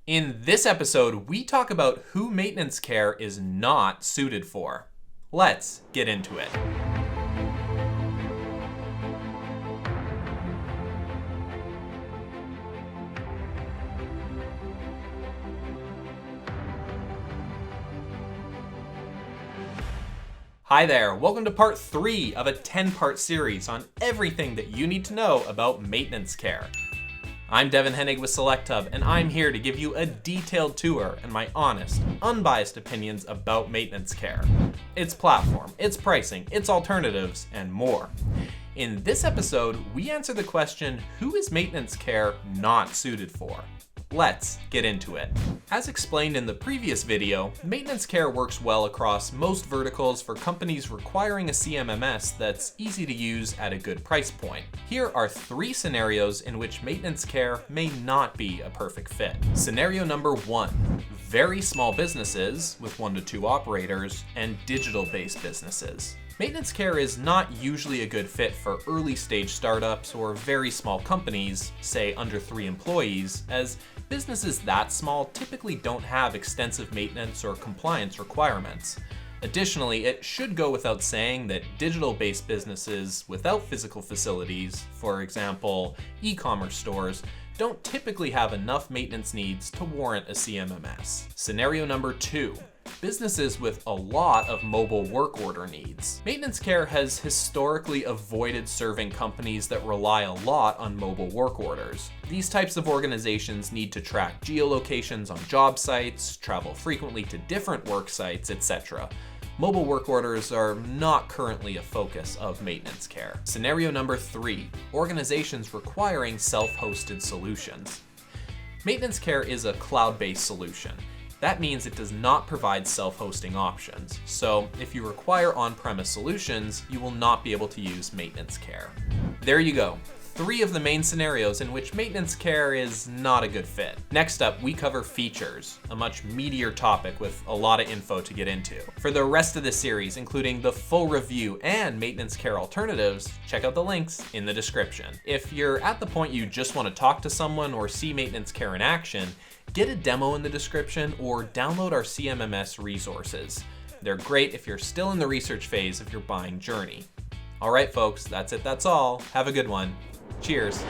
In this episode, we talk about who maintenance care is not suited for. Let's get into it. Hi there, welcome to part 3 of a 10-part series on everything that you need to know about maintenance care. I'm Devon Hennig with SelectHub, and I'm here to give you a detailed tour and my honest, unbiased opinions about maintenance care, its platform, its pricing, its alternatives, and more. In this episode, we answer the question, who is maintenance care not suited for? Let's get into it. As explained in the previous video, maintenance care works well across most verticals for companies requiring a CMMS that's easy to use at a good price point. Here are 3 scenarios in which maintenance care may not be a perfect fit. Scenario number 1, very small businesses with 1 to 2 operators and digital-based businesses. Maintenance care is not usually a good fit for early stage startups or very small companies, say under 3 employees, as businesses that small typically don't have extensive maintenance or compliance requirements. Additionally, it should go without saying that digital-based businesses without physical facilities, for example, e-commerce stores, don't typically have enough maintenance needs to warrant a CMMS. Scenario number 2. Businesses with a lot of mobile work order needs. Maintenance care has historically avoided serving companies that rely a lot on mobile work orders. These types of organizations need to track geolocations on job sites, travel frequently to different work sites, etc. Mobile work orders are not currently a focus of maintenance care. Scenario number 3, organizations requiring self-hosted solutions. Maintenance care is a cloud-based solution. That means it does not provide self-hosting options. So if you require on-premise solutions, you will not be able to use maintenance care. There you go. 3 of the main scenarios in which maintenance care is not a good fit. Next up, we cover features, a much meatier topic with a lot of info to get into. For the rest of the series, including the full review and maintenance care alternatives, check out the links in the description. If you're at the point you just want to talk to someone or see maintenance care in action, get a demo in the description or download our CMMS resources. They're great if you're still in the research phase of your buying journey. All right, folks, that's it, that's all. Have a good one. Cheers.